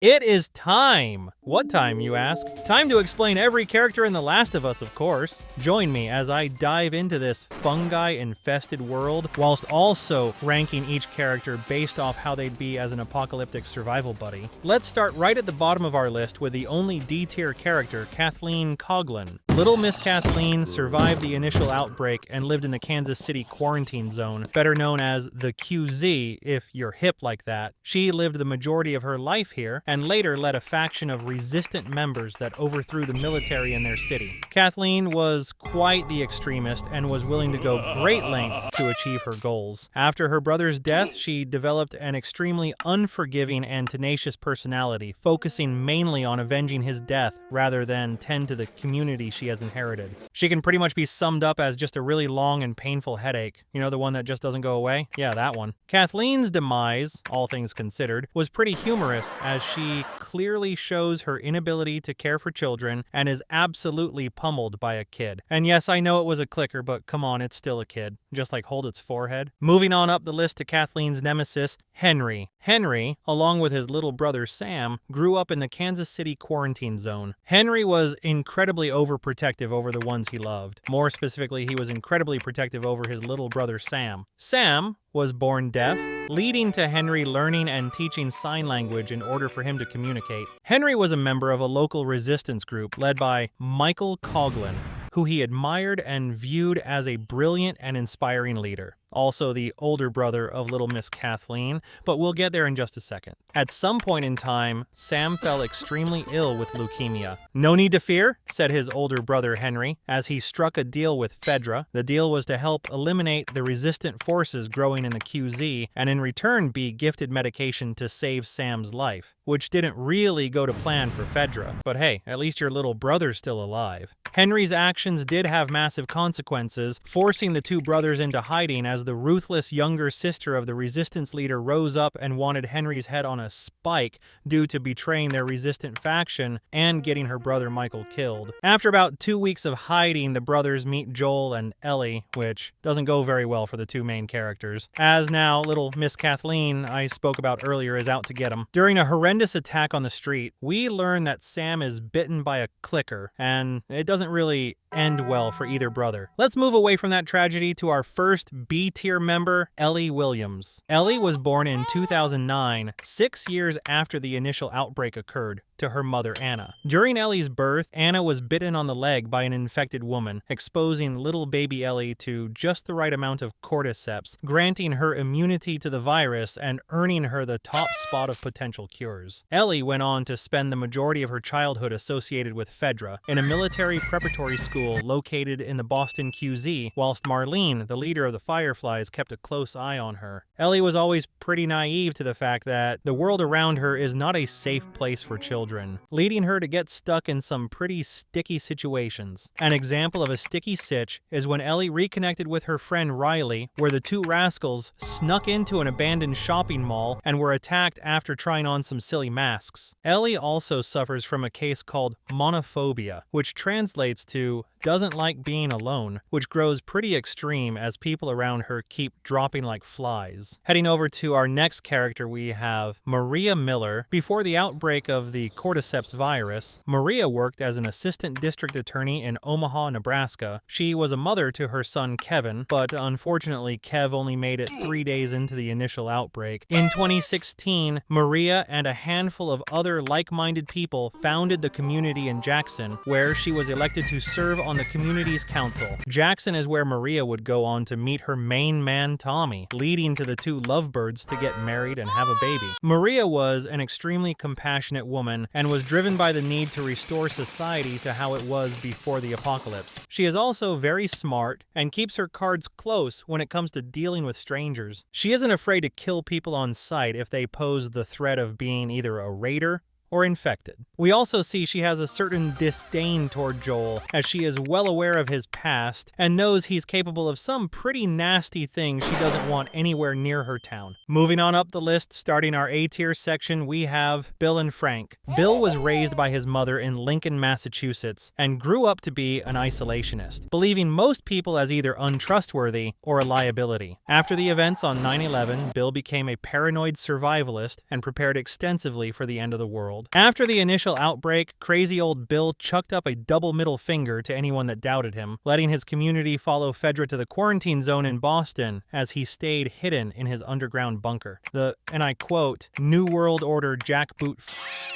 It is time! What time, you ask? Time to explain every character in The Last of Us, of course. Join me as I dive into this fungi-infested world, whilst also ranking each character based off how they'd be as an apocalyptic survival buddy. Let's start right at the bottom of our list with the only D-tier character, Kathleen Coughlin. Little Miss Kathleen survived the initial outbreak and lived in the Kansas City quarantine zone, better known as the QZ if you're hip like that. She lived the majority of her life here, and later led a faction of resistant members that overthrew the military in their city. Kathleen was quite the extremist and was willing to go great lengths to achieve her goals. After her brother's death, she developed an extremely unforgiving and tenacious personality, focusing mainly on avenging his death rather than tend to the community she has inherited. She can pretty much be summed up as just a really long and painful headache. You know, the one that just doesn't go away? Yeah, that one. Kathleen's demise, all things considered, was pretty humorous as she clearly shows her inability to care for children and is absolutely pummeled by a kid. And yes, I know it was a clicker, but come on, it's still a kid. Just like hold its forehead. Moving on up the list to Kathleen's nemesis, Henry. Henry, along with his little brother Sam, grew up in the Kansas City quarantine zone. Henry was incredibly overprotective over the ones he loved. More specifically, he was incredibly protective over his little brother Sam. Sam was born deaf, leading to Henry learning and teaching sign language in order for him to communicate. Henry was a member of a local resistance group led by Michael Coughlin, who he admired and viewed as a brilliant and inspiring leader. Also the older brother of Little Miss Kathleen, but we'll get there in just a second. At some point in time, Sam fell extremely ill with leukemia. "No need to fear," said his older brother Henry, as he struck a deal with Fedra. The deal was to help eliminate the resistant forces growing in the QZ, and in return be gifted medication to save Sam's life, which didn't really go to plan for Fedra. But hey, at least your little brother's still alive. Henry's actions did have massive consequences, forcing the two brothers into hiding as the ruthless younger sister of the resistance leader rose up and wanted Henry's head on a spike due to betraying their resistant faction and getting her brother Michael killed. After about 2 weeks of hiding, the brothers meet Joel and Ellie, which doesn't go very well for the two main characters. As now, Little Miss Kathleen, I spoke about earlier, is out to get them. During a horrendous attack on the street, we learn that Sam is bitten by a clicker, and it doesn't really end well for either brother. Let's move away from that tragedy to our first B-tier member, Ellie Williams. Ellie was born in 2009, 6 years after the initial outbreak occurred, to her mother Anna. During Ellie's birth, Anna was bitten on the leg by an infected woman, exposing little baby Ellie to just the right amount of cordyceps, granting her immunity to the virus and earning her the top spot of potential cures. Ellie went on to spend the majority of her childhood associated with Fedra, in a military preparatory school located in the Boston QZ, whilst Marlene, the leader of the Fireflies, kept a close eye on her. Ellie was always pretty naive to the fact that the world around her is not a safe place for children, leading her to get stuck in some pretty sticky situations. An example of a sticky sitch is when Ellie reconnected with her friend Riley, where the two rascals snuck into an abandoned shopping mall and were attacked after trying on some silly masks. Ellie also suffers from a case called monophobia, which translates to doesn't like being alone, which grows pretty extreme as people around her keep dropping like flies. Heading over to our next character, we have Maria Miller. Before the outbreak of the cordyceps virus, Maria worked as an assistant district attorney in Omaha, Nebraska. She was a mother to her son Kevin, but unfortunately Kev only made it 3 days into the initial outbreak. In 2016, Maria and a handful of other like-minded people founded the community in Jackson, where she was elected to serve on the community's council. Jackson is where Maria would go on to meet her main man Tommy, leading to the two lovebirds to get married and have a baby. Maria was an extremely compassionate woman and was driven by the need to restore society to how it was before the apocalypse. She is also very smart and keeps her cards close when it comes to dealing with strangers. She isn't afraid to kill people on sight if they pose the threat of being either a raider or infected. We also see she has a certain disdain toward Joel, as she is well aware of his past and knows he's capable of some pretty nasty things she doesn't want anywhere near her town. Moving on up the list, starting our A-tier section, we have Bill and Frank. Bill was raised by his mother in Lincoln, Massachusetts, and grew up to be an isolationist, believing most people as either untrustworthy or a liability. After the events on 9/11, Bill became a paranoid survivalist and prepared extensively for the end of the world. After the initial outbreak, crazy old Bill chucked up a double middle finger to anyone that doubted him, letting his community follow Fedra to the quarantine zone in Boston as he stayed hidden in his underground bunker. The, and I quote, New World Order jackboot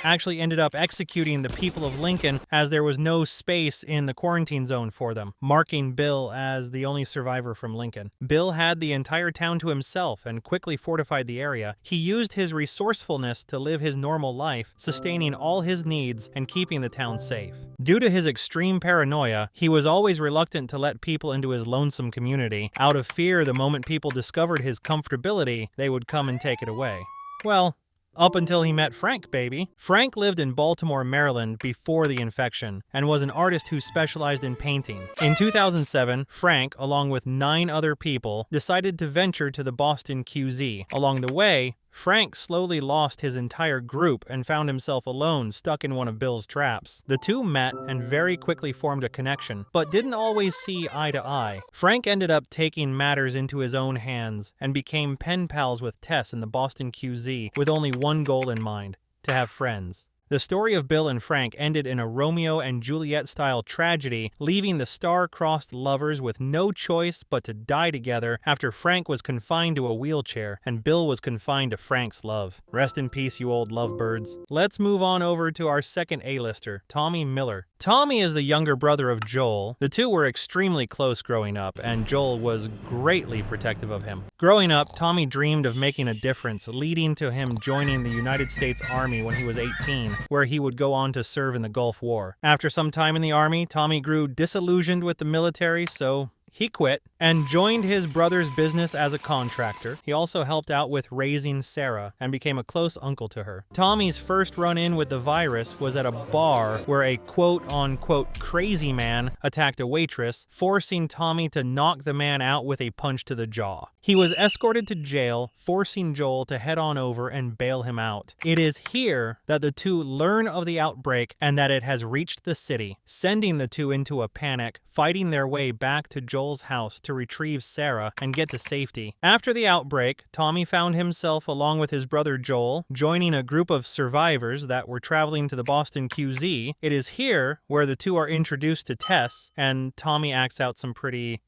actually ended up executing the people of Lincoln as there was no space in the quarantine zone for them, marking Bill as the only survivor from Lincoln. Bill had the entire town to himself and quickly fortified the area. He used his resourcefulness to live his normal life, sustaining all his needs and keeping the town safe. Due to his extreme paranoia, he was always reluctant to let people into his lonesome community. Out of fear, the moment people discovered his comfortability, they would come and take it away. Well, up until he met Frank, baby. Frank lived in Baltimore, Maryland before the infection and was an artist who specialized in painting. In 2007, Frank, along with 9 other people, decided to venture to the Boston QZ. Along the way, Frank slowly lost his entire group and found himself alone, stuck in one of Bill's traps. The two met and very quickly formed a connection, but didn't always see eye to eye. Frank ended up taking matters into his own hands and became pen pals with Tess in the Boston QZ with only one goal in mind: to have friends. The story of Bill and Frank ended in a Romeo and Juliet-style tragedy, leaving the star-crossed lovers with no choice but to die together after Frank was confined to a wheelchair and Bill was confined to Frank's love. Rest in peace, you old lovebirds. Let's move on over to our second A-lister, Tommy Miller. Tommy is the younger brother of Joel. The two were extremely close growing up, and Joel was greatly protective of him. Growing up, Tommy dreamed of making a difference, leading to him joining the United States Army when he was 18, where he would go on to serve in the Gulf War. After some time in the Army, Tommy grew disillusioned with the military, so he quit and joined his brother's business as a contractor. He also helped out with raising Sarah and became a close uncle to her. Tommy's first run-in with the virus was at a bar where a quote-unquote crazy man attacked a waitress, forcing Tommy to knock the man out with a punch to the jaw. He was escorted to jail, forcing Joel to head on over and bail him out. It is here that the two learn of the outbreak and that it has reached the city, sending the two into a panic, fighting their way back to Joel's house to retrieve Sarah and get to safety. After the outbreak, Tommy found himself, along with his brother Joel, joining a group of survivors that were traveling to the Boston QZ. It is here where the two are introduced to Tess, and Tommy acts out some pretty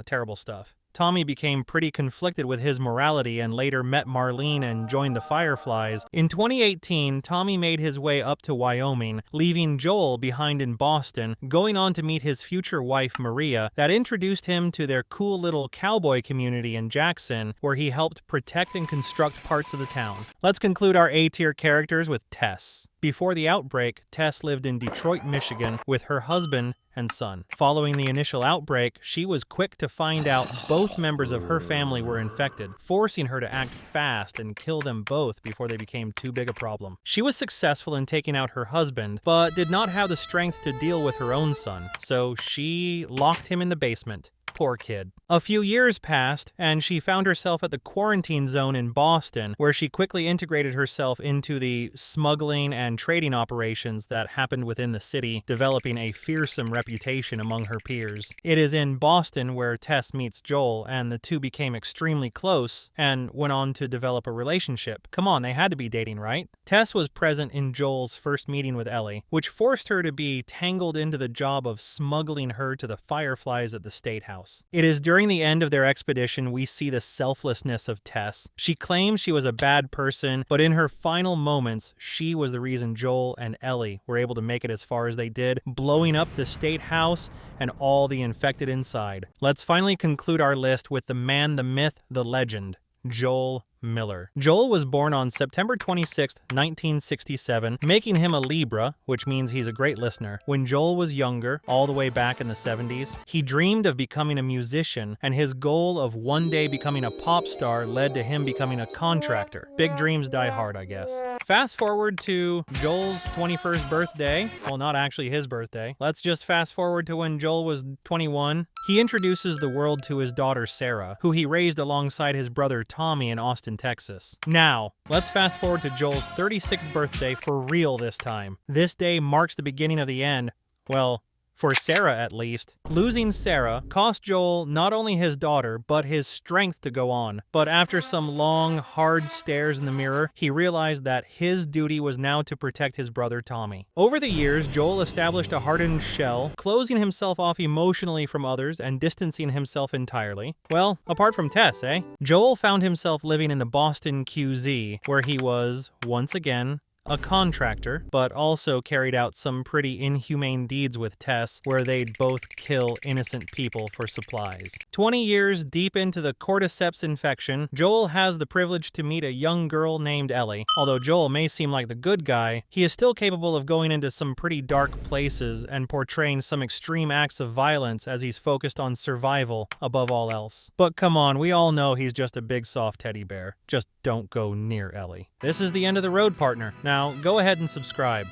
terrible stuff. Tommy became pretty conflicted with his morality and later met Marlene and joined the Fireflies. In 2018, Tommy made his way up to Wyoming, leaving Joel behind in Boston, going on to meet his future wife Maria, that introduced him to their cool little cowboy community in Jackson, where he helped protect and construct parts of the town. Let's conclude our A-tier characters with Tess. Before the outbreak, Tess lived in Detroit, Michigan with her husband and son. Following the initial outbreak, she was quick to find out both members of her family were infected, forcing her to act fast and kill them both before they became too big a problem. She was successful in taking out her husband, but did not have the strength to deal with her own son, so she locked him in the basement. Poor kid. A few years passed, and she found herself at the quarantine zone in Boston, where she quickly integrated herself into the smuggling and trading operations that happened within the city, developing a fearsome reputation among her peers. It is in Boston where Tess meets Joel, and the two became extremely close and went on to develop a relationship. Come on, they had to be dating, right? Tess was present in Joel's first meeting with Ellie, which forced her to be tangled into the job of smuggling her to the Fireflies at the State House. It is during the end of their expedition we see the selflessness of Tess. She claims she was a bad person, but in her final moments, she was the reason Joel and Ellie were able to make it as far as they did, blowing up the State House and all the infected inside. Let's finally conclude our list with the man, the myth, the legend, Joel Miller. Joel was born on September 26, 1967, making him a Libra, which means he's a great listener. When Joel was younger, all the way back in the 70s, he dreamed of becoming a musician, and his goal of one day becoming a pop star led to him becoming a contractor. Big dreams die hard, I guess. Fast forward to Joel's 21st birthday. Well, not actually his birthday. Let's just fast forward to when Joel was 21. He introduces the world to his daughter Sarah, who he raised alongside his brother Tommy in Austin, Texas. Now, let's fast forward to Joel's 36th birthday for real this time. This day marks the beginning of the end. Well, for Sarah at least. Losing Sarah cost Joel not only his daughter, but his strength to go on. But after some long, hard stares in the mirror, he realized that his duty was now to protect his brother Tommy. Over the years, Joel established a hardened shell, closing himself off emotionally from others and distancing himself entirely. Well, apart from Tess, eh? Joel found himself living in the Boston QZ, where he was, once again, a contractor, but also carried out some pretty inhumane deeds with Tess where they'd both kill innocent people for supplies. 20 years deep into the cordyceps infection, Joel has the privilege to meet a young girl named Ellie. Although Joel may seem like the good guy, he is still capable of going into some pretty dark places and portraying some extreme acts of violence as he's focused on survival above all else. But come on, we all know he's just a big soft teddy bear. Just don't go near Ellie. This is the end of the road, partner. Now, go ahead and subscribe.